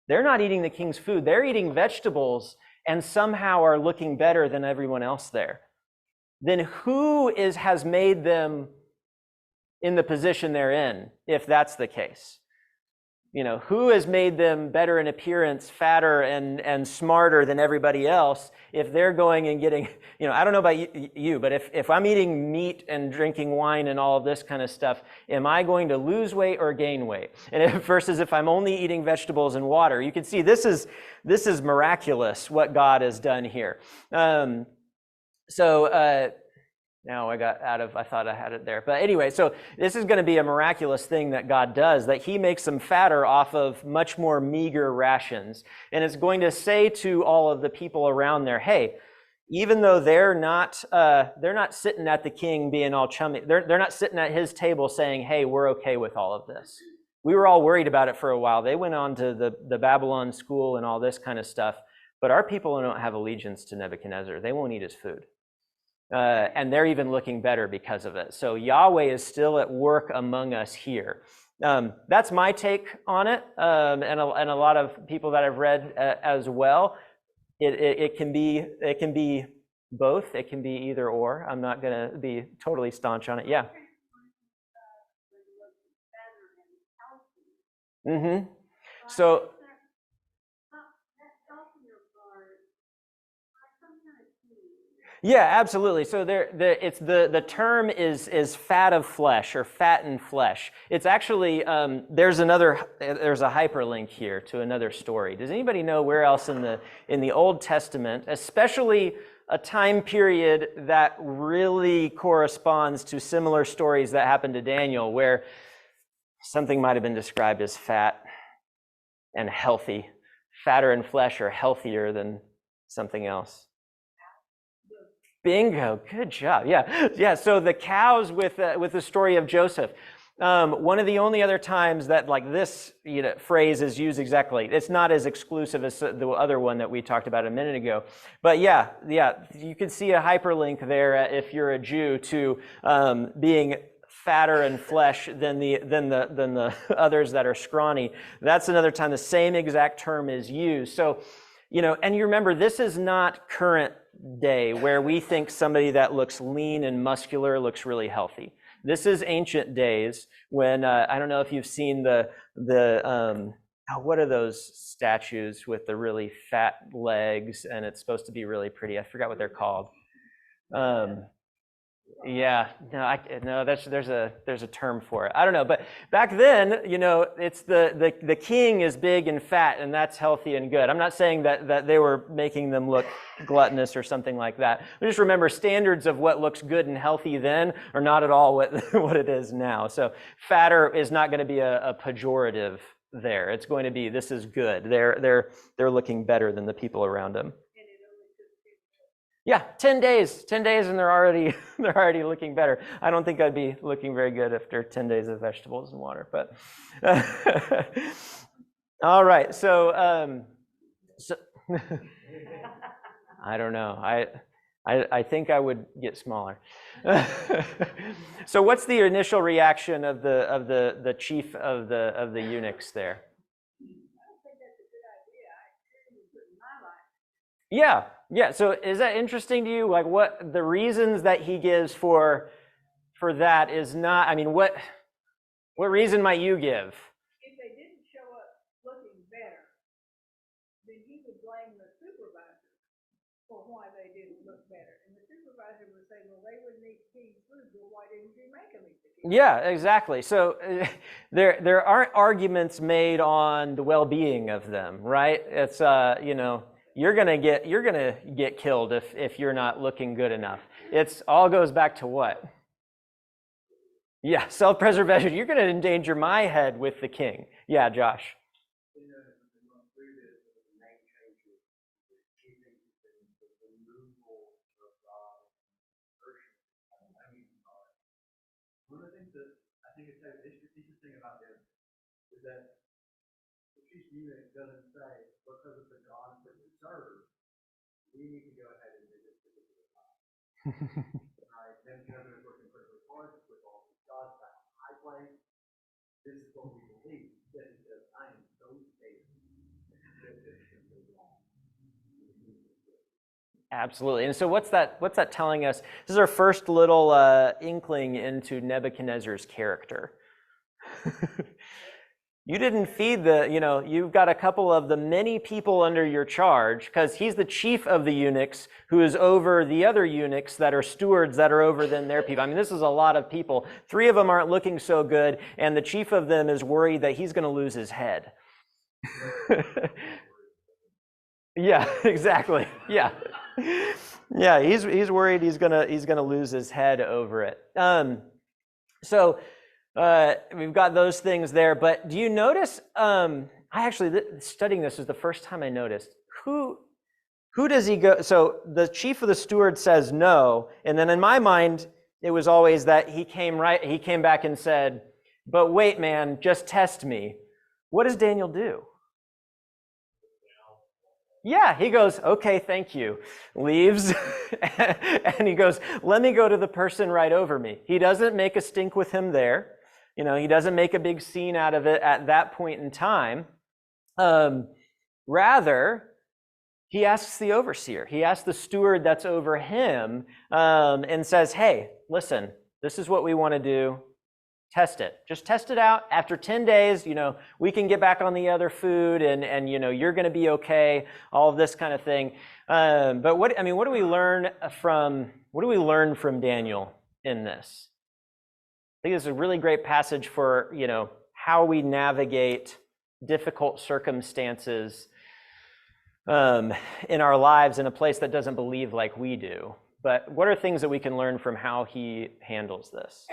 They're not eating the king's food. They're eating vegetables and somehow are looking better than everyone else there. Then who has made them in the position they're in, if that's the case? Who has made them better in appearance, fatter and smarter than everybody else if they're going and getting, I don't know about you, but if I'm eating meat and drinking wine and all of this kind of stuff, am I going to lose weight or gain weight? And versus if I'm only eating vegetables and water, you can see this is miraculous what God has done here. Now I thought I had it there. But anyway, so this is going to be a miraculous thing that God does, that he makes them fatter off of much more meager rations. And it's going to say to all of the people around there, hey, even though they're not sitting at the king being all chummy, they're not sitting at his table saying, hey, we're okay with all of this. We were all worried about it for a while. They went on to the Babylon school and all this kind of stuff. But our people don't have allegiance to Nebuchadnezzar. They won't eat his food. And they're even looking better because of it. So Yahweh is still at work among us here. That's my take on it, and a lot of people that I've read as well. It can be both. It can be either or. I'm not going to be totally staunch on it. Yeah. Mm-hmm. So. Yeah, absolutely. So the term is fat of flesh or fattened flesh. It's actually there's a hyperlink here to another story. Does anybody know where else in the Old Testament, especially a time period that really corresponds to similar stories that happened to Daniel, where something might have been described as fat and healthy, fatter in flesh or healthier than something else? Bingo, good job. Yeah. So the cows with the story of Joseph. One of the only other times that like this phrase is used exactly. It's not as exclusive as the other one that we talked about a minute ago. But yeah, you can see a hyperlink there if you're a Jew to being fatter in flesh than the others that are scrawny. That's another time the same exact term is used. So, and you remember, this is not current day where we think somebody that looks lean and muscular looks really healthy. This is ancient days when I don't know if you've seen the what are those statues with the really fat legs and it's supposed to be really pretty. I forgot what they're called. Yeah, no, there's a term for it. I don't know, but back then, it's the king is big and fat, and that's healthy and good. I'm not saying that they were making them look gluttonous or something like that. But just remember, standards of what looks good and healthy then are not at all what it is now. So fatter is not going to be a pejorative there. It's going to be, this is good. They're looking better than the people around them. Yeah, 10 days, and they're already looking better. I don't think I'd be looking very good after 10 days of vegetables and water, but all right. So I don't know. I think I would get smaller. So what's the initial reaction of the chief of the eunuchs there? Yeah. So is that interesting to you? Like, what the reasons that he gives for that is not? I mean, what reason might you give? If they didn't show up looking better, then he would blame the supervisor for why they didn't look better, and the supervisor would say, "Well, they wouldn't eat king's food, but why didn't you make them eat the king's food?" Yeah, exactly. So there aren't arguments made on the well-being of them, right? It's You're gonna get killed if you're not looking good enough. It's all goes back to what? Yeah, self-preservation. You're gonna endanger my head with the king. Yeah, Josh. One of the things that I think is interesting about this is that the chief eunuch doesn't say, because of the gods that we serve, we need to go ahead and do this particular time. Right? Nebuchadnezzar is working pretty hard to put all these gods back in high place. This is what we believe. That he says, I am so safe. Absolutely. And so what's that telling us? This is our first little inkling into Nebuchadnezzar's character. You didn't feed you've got a couple of the many people under your charge, because he's the chief of the eunuchs who is over the other eunuchs that are stewards that are over than their people. I mean, this is a lot of people. 3 of them aren't looking so good, and the chief of them is worried that he's going to lose his head. Yeah, exactly. Yeah. Yeah, he's worried he's gonna lose his head over it. So we've got those things there, but do you notice? I actually studying this was the first time I noticed who does he go? So the chief of the steward says no, and then in my mind it was always that he came back and said, "But wait, man, just test me." What does Daniel do? Yeah, he goes, "Okay, thank you," leaves, and he goes, "Let me go to the person right over me." He doesn't make a stink with him there. He doesn't make a big scene out of it at that point in time. Rather, he asks the overseer, he asks the steward that's over him, and says, hey, listen, this is what we want to do. Test it. Just test it out. After 10 days, we can get back on the other food and you're going to be okay, all of this kind of thing. But what do we learn from Daniel in this? I think this is a really great passage for, how we navigate difficult circumstances in our lives in a place that doesn't believe like we do. But what are things that we can learn from how he handles this?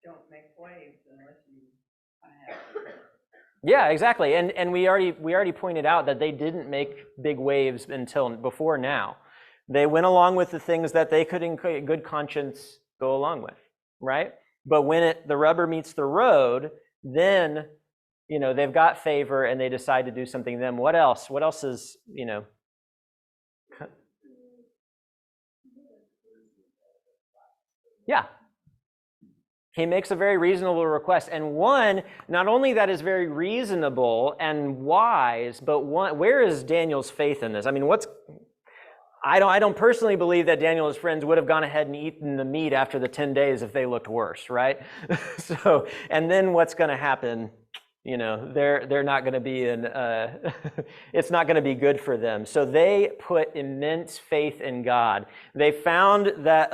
Don't make waves unless you have to. Yeah, exactly. And we already pointed out that they didn't make big waves until before now. They went along with the things that they could in good conscience go along with, right? But when the rubber meets the road, then they've got favor and they decide to do something. Then what else? What else is Yeah. He makes a very reasonable request, and one, not only that is very reasonable and wise, but where is Daniel's faith in this? I mean, I don't personally believe that Daniel and his friends would have gone ahead and eaten the meat after the 10 days if they looked worse, right? So, and then what's going to happen? They're not going to be it's not going to be good for them. So they put immense faith in God. They found that,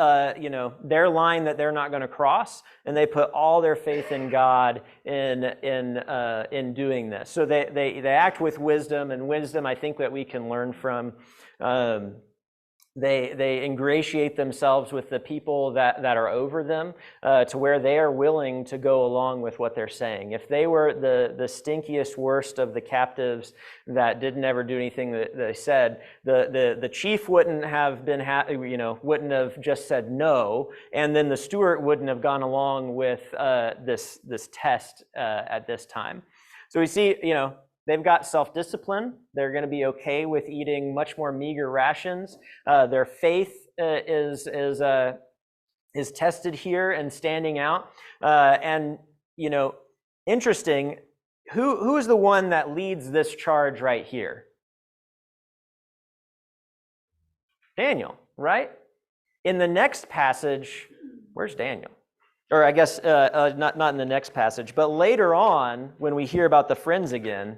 their line that they're not going to cross, and they put all their faith in God in doing this. So they act with wisdom, and wisdom I think that we can learn from. They ingratiate themselves with the people that are over them to where they are willing to go along with what they're saying. If they were the stinkiest, worst of the captives that didn't ever do anything that they said, the chief wouldn't have been wouldn't have just said no, and then the steward wouldn't have gone along with this test at this time. So we see, they've got self-discipline. They're going to be okay with eating much more meager rations. Their faith is tested here and standing out. And interesting. Who is the one that leads this charge right here? Daniel, right? In the next passage, where's Daniel? Or I guess not in the next passage, but later on when we hear about the friends again.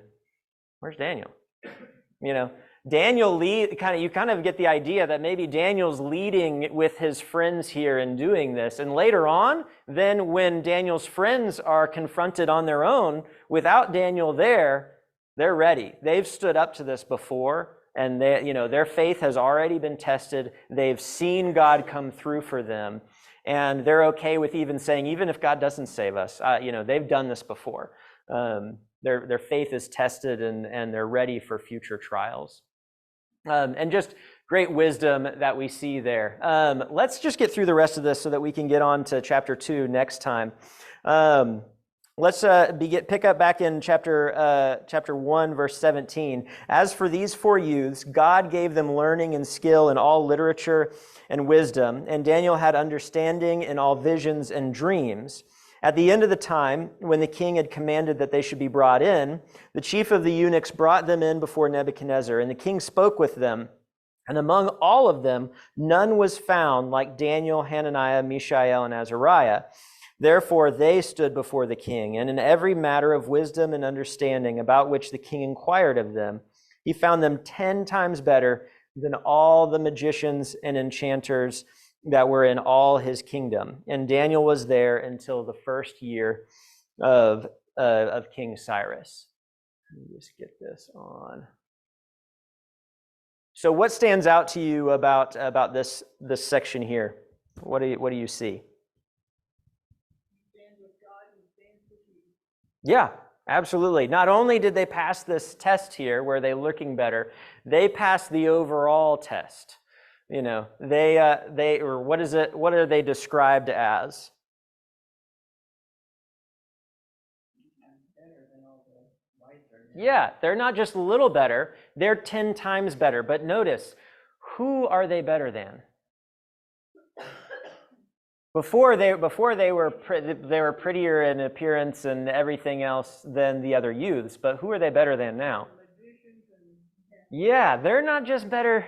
Where's Daniel? Daniel you kind of get the idea that maybe Daniel's leading with his friends here in doing this. And later on, then when Daniel's friends are confronted on their own, without Daniel there, they're ready. They've stood up to this before, and their faith has already been tested. They've seen God come through for them. And they're okay with even saying, even if God doesn't save us, they've done this before. Their faith is tested and they're ready for future trials. And just great wisdom that we see there. Let's just get through the rest of this so that we can get on to chapter 2 next time. Let's pick up back in chapter 1, verse 17. As for these 4 youths, God gave them learning and skill in all literature and wisdom, and Daniel had understanding in all visions and dreams. At the end of the time, when the king had commanded that they should be brought in, the chief of the eunuchs brought them in before Nebuchadnezzar, and the king spoke with them. And among all of them, none was found like Daniel, Hananiah, Mishael, and Azariah. Therefore they stood before the king, and in every matter of wisdom and understanding about which the king inquired of them, he found them 10 times better than all the magicians and enchanters that were in all his kingdom. And Daniel was there until the first year of King Cyrus. Let me just get this on. So what stands out to you about this section here? What do you see? Yeah, absolutely. Not only did they pass this test here where they're looking better, they passed the overall test. What are they described as? Yeah, they're not just a little better, they're 10 times better. But notice, who are they better than? Before they were they were prettier in appearance and everything else than the other youths, but who are they better than now? Yeah, they're not just better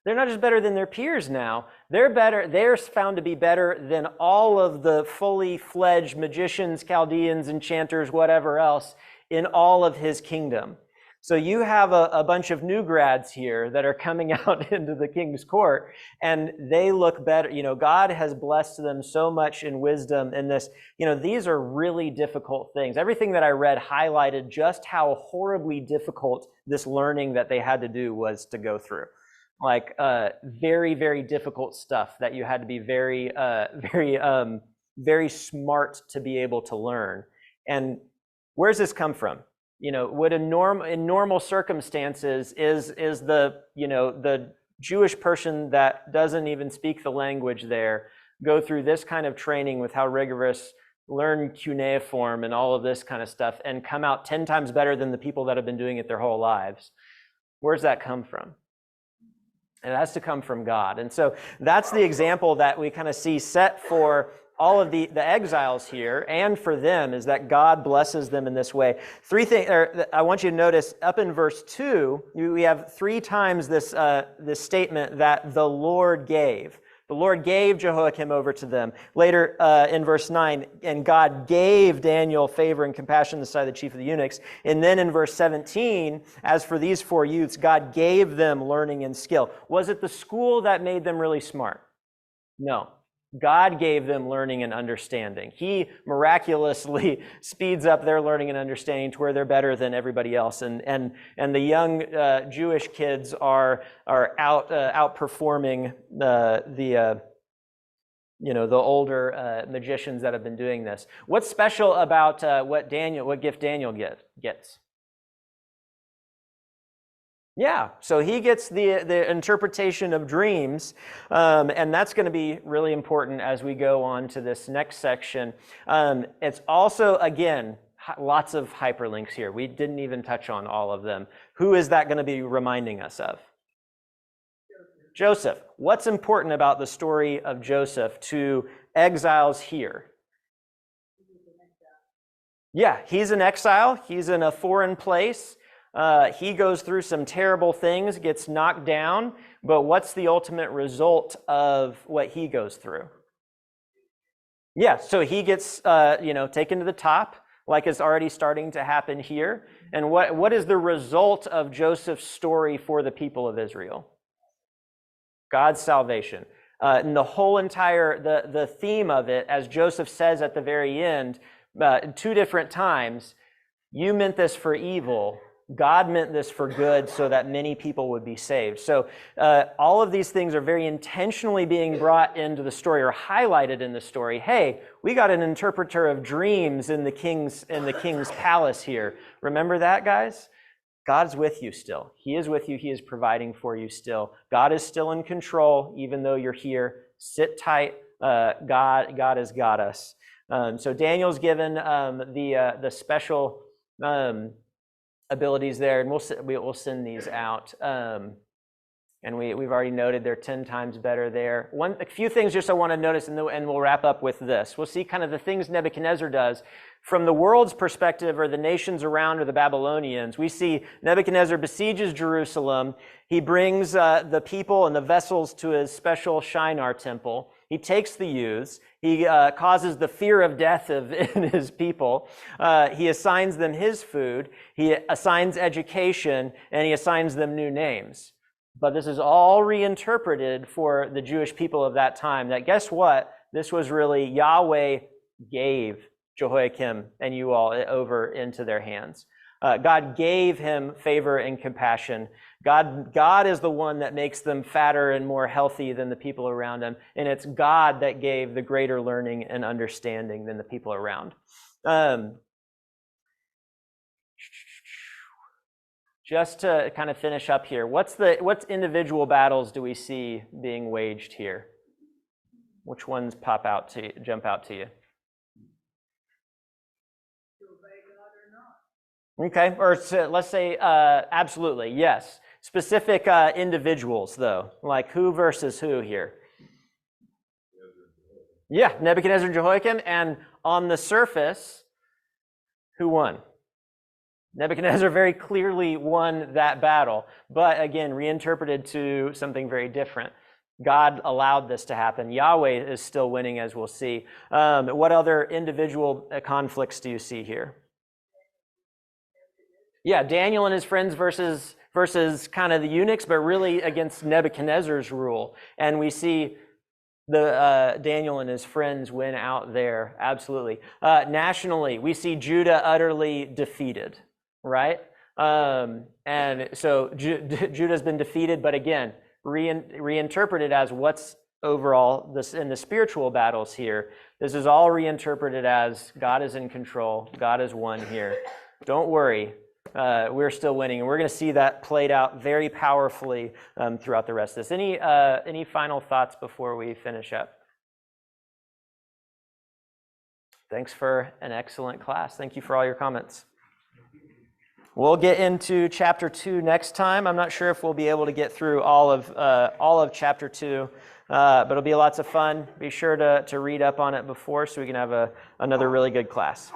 than their peers now. They're found to be better than all of the fully fledged magicians, Chaldeans, enchanters, whatever else in all of his kingdom. So you have a bunch of new grads here that are coming out into the king's court, and they look better. You know, God has blessed them so much in wisdom in this. You know, these are really difficult things. Everything that I read highlighted just how horribly difficult this learning that they had to do was to go through. Like very, very difficult stuff that you had to be very, very smart to be able to learn. And where's this come from? You know, would in normal circumstances is the, you know, the Jewish person that doesn't even speak the language there go through this kind of training with how rigorous, learn cuneiform and all of this kind of stuff and come out 10 times better than the people that have been doing it their whole lives? Where's that come from? It has to come from God. And so that's the example that we kind of see set for all of the exiles here, and for them, is that God blesses them in this way. Three things I want you to notice up in verse 2, we have 3 times this statement that the Lord gave. The Lord gave Jehoiakim over to them. Later in verse 9, and God gave Daniel favor and compassion in the sight of the chief of the eunuchs. And then in verse 17, as for these 4 youths, God gave them learning and skill. Was it the school that made them really smart? No. God gave them learning and understanding. He miraculously speeds up their learning and understanding to where they're better than everybody else. And the young Jewish kids are outperforming the older magicians that have been doing this. What's special about what gift Daniel gets? Yeah, so he gets the interpretation of dreams, and that's going to be really important as we go on to this next section. It's also, again, lots of hyperlinks here. We didn't even touch on all of them. Who is that going to be reminding us of? Joseph. What's important about the story of Joseph to exiles here? Yeah, he's an exile. He's in a foreign place. He goes through some terrible things, gets knocked down, but what's the ultimate result of what he goes through? Yeah, so he gets taken to the top, like is already starting to happen here. And what is the result of Joseph's story for the people of Israel? God's salvation. And the whole entire, the theme of it, as Joseph says at the very end, 2 different times, you meant this for evil, God meant this for good so that many people would be saved. So all of these things are very intentionally being brought into the story or highlighted in the story. Hey, we got an interpreter of dreams in the king's palace here. Remember that, guys? God's with you still. He is with you. He is providing for you still. God is still in control, even though you're here. Sit tight. God has got us. So Daniel's given the special abilities there, and we'll send these out. And we've already noted they're 10 times better there. A few things just I want to notice, and we'll wrap up with this. We'll see kind of the things Nebuchadnezzar does. From the world's perspective, or the nations around, or the Babylonians, we see Nebuchadnezzar besieges Jerusalem. He brings the people and the vessels to his special Shinar temple. He takes the youths. He causes the fear of death in his people. He assigns them his food. He assigns education, and he assigns them new names. But this is all reinterpreted for the Jewish people of that time. That guess what? This was really Yahweh gave Jehoiakim and you all over into their hands. God gave him favor and compassion. God is the one that makes them fatter and more healthy than the people around them. And it's God that gave the greater learning and understanding than the people around. Just to kind of finish up here, what individual battles do we see being waged here? Which ones jump out to you? Okay, or let's say absolutely, yes. Specific individuals, though, like who versus who here? Yeah, Nebuchadnezzar and Jehoiakim, and on the surface, who won? Nebuchadnezzar very clearly won that battle, but again, reinterpreted to something very different. God allowed this to happen. Yahweh is still winning, as we'll see. What other individual conflicts do you see here? Yeah, Daniel and his friends versus kind of the eunuchs, but really against Nebuchadnezzar's rule. And we see the Daniel and his friends win out there, absolutely. Nationally, we see Judah utterly defeated, right? And so Judah's been defeated, but again, reinterpreted as what's overall this in the spiritual battles here. This is all reinterpreted as God is in control. God has won here. Don't worry. We're still winning, and we're going to see that played out very powerfully throughout the rest of this. Any final thoughts before we finish up? Thanks for an excellent class. Thank you for all your comments. We'll get into chapter 2 next time. I'm not sure if we'll be able to get through all of chapter 2, but it'll be lots of fun. Be sure to read up on it before so we can have another really good class.